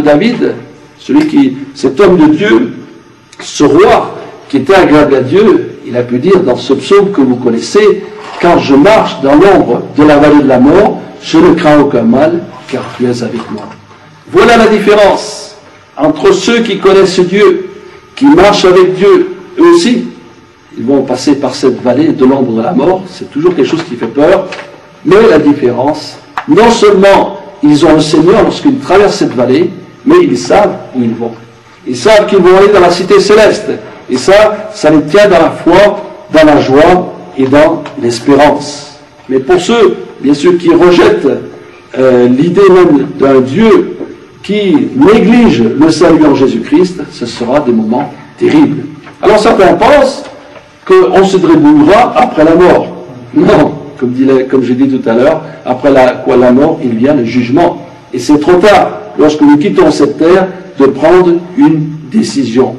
David, cet homme de Dieu, ce roi qui était agréable à Dieu, il a pu dire dans ce psaume que vous connaissez, « Quand je marche dans l'ombre de la vallée de la mort, je ne crains aucun mal, car tu es avec moi. » Voilà la différence entre ceux qui connaissent Dieu, qui marchent avec Dieu, eux aussi, ils vont passer par cette vallée de l'ombre de la mort, c'est toujours quelque chose qui fait peur, mais la différence, non seulement ils ont le Seigneur lorsqu'ils traversent cette vallée, mais ils savent où ils vont. Ils savent qu'ils vont aller dans la cité céleste. Et ça les tient dans la foi, dans la joie et dans l'espérance. Mais pour ceux, bien sûr, qui rejettent l'idée même d'un Dieu qui néglige le salut en Jésus-Christ, ce sera des moments terribles. Alors certains pensent qu'on se débrouillera après la mort. Non, comme j'ai dit tout à l'heure, après la mort, il vient le jugement. Et c'est trop tard, lorsque nous quittons cette terre, de prendre une décision.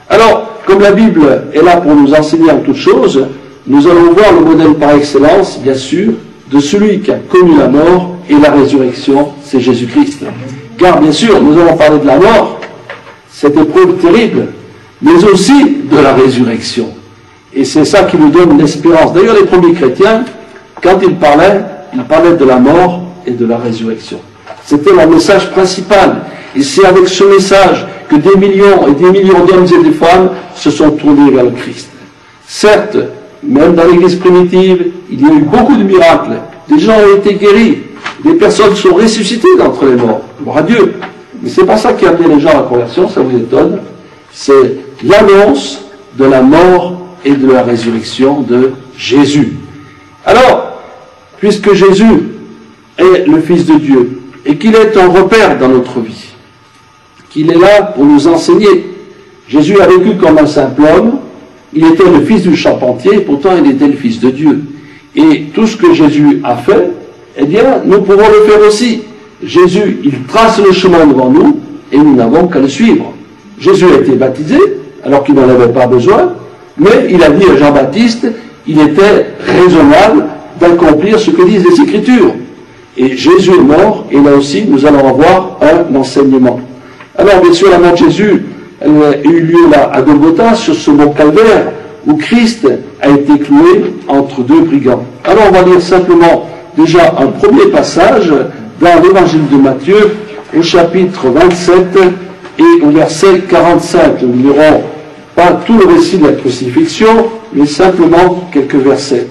Alors, comme la Bible est là pour nous enseigner en toutes choses, nous allons voir le modèle par excellence, bien sûr, de celui qui a connu la mort et la résurrection, c'est Jésus-Christ. Car, bien sûr, nous allons parler de la mort, cette épreuve terrible, mais aussi de la résurrection. Et c'est ça qui nous donne l'espérance. D'ailleurs, les premiers chrétiens, quand ils parlaient de la mort et de la résurrection. C'était leur message principal. Et c'est avec ce message que des millions et des millions d'hommes et de femmes se sont tournés vers le Christ. Certes, même dans l'Église primitive, il y a eu beaucoup de miracles. Des gens ont été guéris. Des personnes sont ressuscitées d'entre les morts. Gloire à Dieu. Mais c'est pas ça qui a amené les gens à la conversion, ça vous étonne. C'est l'annonce de la mort et de la résurrection de Jésus. Alors, puisque Jésus est le Fils de Dieu et qu'il est un repère dans notre vie, qu'il est là pour nous enseigner. Jésus a vécu comme un simple homme, il était le fils du charpentier, et pourtant il était le Fils de Dieu. Et tout ce que Jésus a fait, eh bien, nous pouvons le faire aussi. Jésus, il trace le chemin devant nous, et nous n'avons qu'à le suivre. Jésus a été baptisé, alors qu'il n'en avait pas besoin, mais il a dit à Jean-Baptiste, il était raisonnable d'accomplir ce que disent les Écritures. Et Jésus est mort, et là aussi, nous allons avoir un enseignement. Alors, bien sûr, la mort de Jésus, elle a eu lieu là, à Golgotha, sur ce mont Calvaire, où Christ a été cloué entre deux brigands. Alors, on va lire simplement déjà un premier passage dans l'évangile de Matthieu, au chapitre 27 et au verset 45. Nous ne lirons pas tout le récit de la crucifixion, mais simplement quelques versets.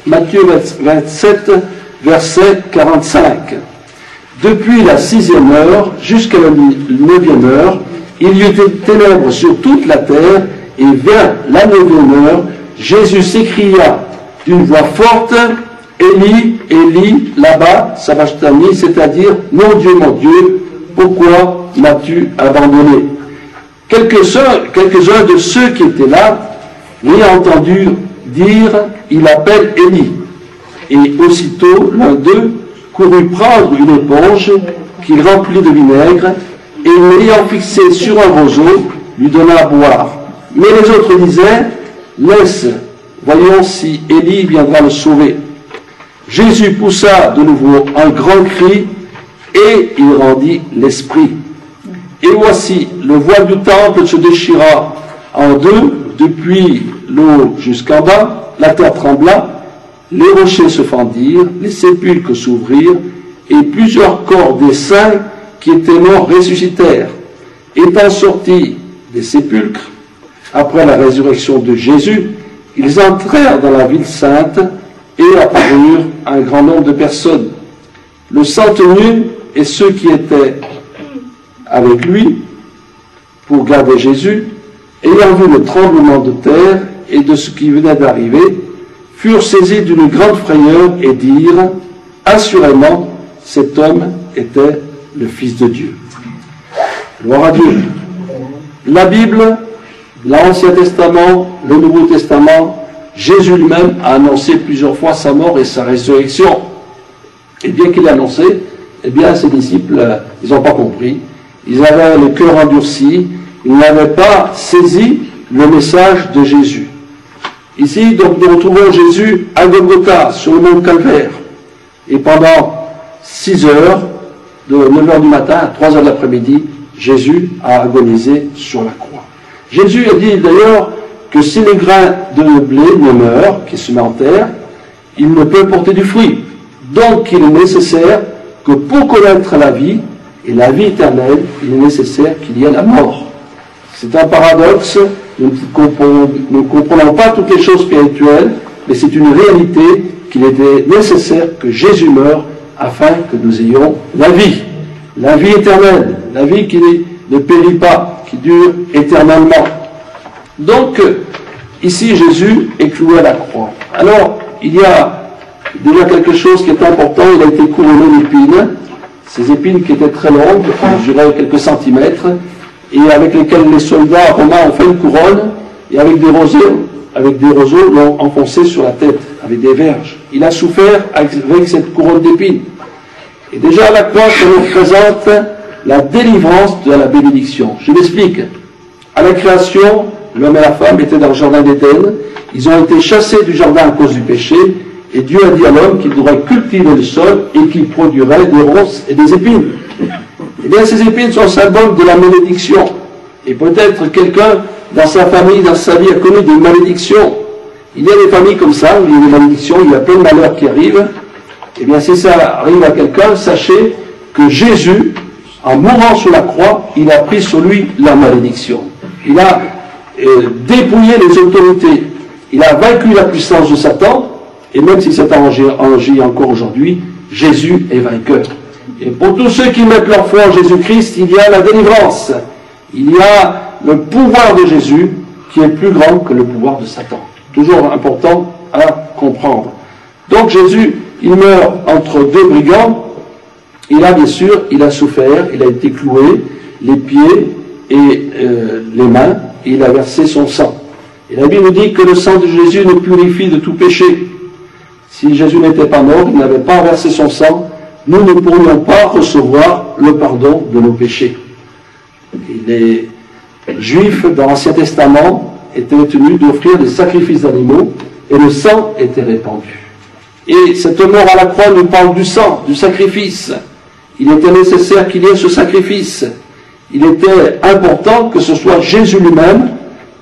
Matthieu 27, verset 45. Depuis la 6e heure jusqu'à la 9e heure, il y eut des ténèbres sur toute la terre, et vers la 9e heure, Jésus s'écria d'une voix forte, Élie, Élie, lama sabachthani, c'est-à-dire, mon Dieu, pourquoi m'as-tu abandonné? Quelques-uns de ceux qui étaient là l'ayant entendu dire, il appelle Élie. Et aussitôt, l'un d'eux courut prendre une éponge qu'il remplit de vinaigre, et l'ayant fixé sur un roseau, lui donna à boire. Mais les autres disaient, laisse, voyons si Élie viendra le sauver. Jésus poussa de nouveau un grand cri, et il rendit l'esprit. Et voici, le voile du temple se déchira en deux, depuis l'eau jusqu'en bas, la terre trembla, les rochers se fendirent, les sépulcres s'ouvrirent, et plusieurs corps des saints qui étaient morts ressuscitèrent. Étant sortis des sépulcres, après la résurrection de Jésus, ils entrèrent dans la ville sainte et apparurent un grand nombre de personnes. Le centenier et ceux qui étaient avec lui pour garder Jésus, ayant vu le tremblement de terre et de ce qui venait d'arriver, furent saisis d'une grande frayeur et dirent, assurément, cet homme était le Fils de Dieu. Gloire à Dieu. La Bible, l'Ancien Testament, le Nouveau Testament, Jésus lui-même a annoncé plusieurs fois sa mort et sa résurrection. Et bien qu'il l'ait annoncé, eh bien ses disciples, ils n'ont pas compris. Ils avaient le cœur endurci, ils n'avaient pas saisi le message de Jésus. Ici, donc, nous retrouvons Jésus à Golgotha, sur le mont Calvaire. Et pendant 6 heures, de 9h du matin à 3h de l'après-midi, Jésus a agonisé sur la croix. Jésus a dit d'ailleurs que si les grains de blé ne meurent, qui se met en terre, il ne peut porter du fruit. Donc il est nécessaire que pour connaître la vie et la vie éternelle, il est nécessaire qu'il y ait la mort. C'est un paradoxe, nous ne comprenons pas toutes les choses spirituelles, mais c'est une réalité qu'il était nécessaire que Jésus meure afin que nous ayons la vie éternelle, la vie qui ne périt pas, qui dure éternellement. Donc, ici, Jésus est cloué à la croix. Alors, il y a déjà quelque chose qui est important, il a été couronné d'épines, ces épines qui étaient très longues, qui mesuraient quelques centimètres, et avec lesquelles les soldats romains ont fait une couronne, et avec des roseaux l'ont enfoncé sur la tête, avec des verges. Il a souffert avec cette couronne d'épines. Et déjà, la croix, ça nous représente la délivrance de la bénédiction. Je m'explique. À la création, l'homme et la femme étaient dans le jardin d'Éden. Ils ont été chassés du jardin à cause du péché. Et Dieu a dit à l'homme qu'il devrait cultiver le sol et qu'il produirait des ronces et des épines. Eh bien, ces épines sont symbole de la malédiction. Et peut-être quelqu'un, dans sa famille, dans sa vie, a connu des malédictions. Il y a des familles comme ça, où il y a des malédictions, il y a plein de malheurs qui arrivent. Eh bien, si ça arrive à quelqu'un, sachez que Jésus, en mourant sur la croix, il a pris sur lui la malédiction. Il a dépouillé les autorités. Il a vaincu la puissance de Satan. Et même si Satan agit encore aujourd'hui, Jésus est vainqueur. Et pour tous ceux qui mettent leur foi en Jésus-Christ, il y a la délivrance. Il y a le pouvoir de Jésus qui est plus grand que le pouvoir de Satan. Toujours important à comprendre. Donc Jésus, il meurt entre deux brigands. Et là, bien sûr, il a souffert, il a été cloué, les pieds et les mains, et il a versé son sang. Et la Bible nous dit que le sang de Jésus nous purifie de tout péché. Si Jésus n'était pas mort, il n'avait pas versé son sang, nous ne pourrions pas recevoir le pardon de nos péchés. Et les Juifs, dans l'Ancien Testament, étaient tenus d'offrir des sacrifices d'animaux, et le sang était répandu. Et cette mort à la croix nous parle du sang, du sacrifice. Il était nécessaire qu'il y ait ce sacrifice. Il était important que ce soit Jésus lui-même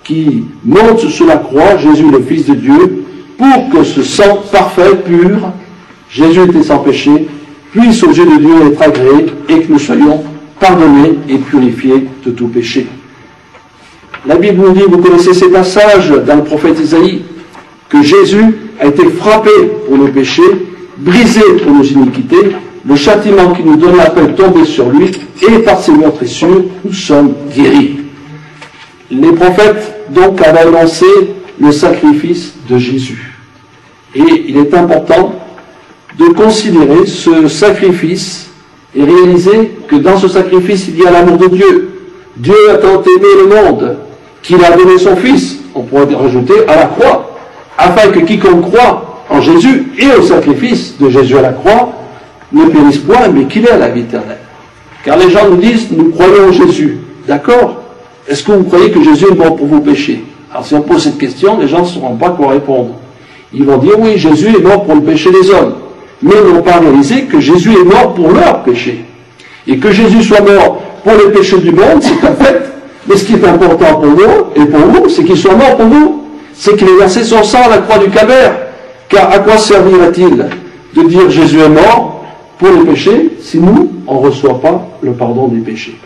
qui monte sur la croix, Jésus le Fils de Dieu, pour que ce sang parfait, pur, Jésus était sans péché, puisse aux yeux de Dieu être agréé et que nous soyons pardonnés et purifiés de tout péché. La Bible nous dit, vous connaissez ces passages dans le prophète Isaïe, que Jésus a été frappé pour nos péchés, brisé pour nos iniquités, le châtiment qui nous donne la paix tombé sur lui, et par ses meurtrissures, nous sommes guéris. Les prophètes, donc, avaient annoncé le sacrifice de Jésus. Et il est important de considérer ce sacrifice et réaliser que dans ce sacrifice, il y a l'amour de Dieu. Dieu a tant aimé le monde qu'il a donné son Fils, on pourrait rajouter, à la croix, afin que quiconque croit en Jésus et au sacrifice de Jésus à la croix ne périsse point, mais qu'il ait la vie éternelle. Car les gens nous disent, nous croyons en Jésus. D'accord? Est-ce que vous croyez que Jésus est mort pour vos péchés? Alors si on pose cette question, les gens ne sauront pas quoi répondre. Ils vont dire, oui, Jésus est mort pour le péché des hommes. Mais ils n'ont pas réalisé que Jésus est mort pour leurs péchés. Et que Jésus soit mort pour les péchés du monde, c'est un fait. Mais ce qui est important pour nous et pour vous, c'est qu'il soit mort pour vous. C'est qu'il ait versé son sang à la croix du Calvaire. Car à quoi servira-t-il de dire Jésus est mort pour les péchés si nous, on ne reçoit pas le pardon des péchés?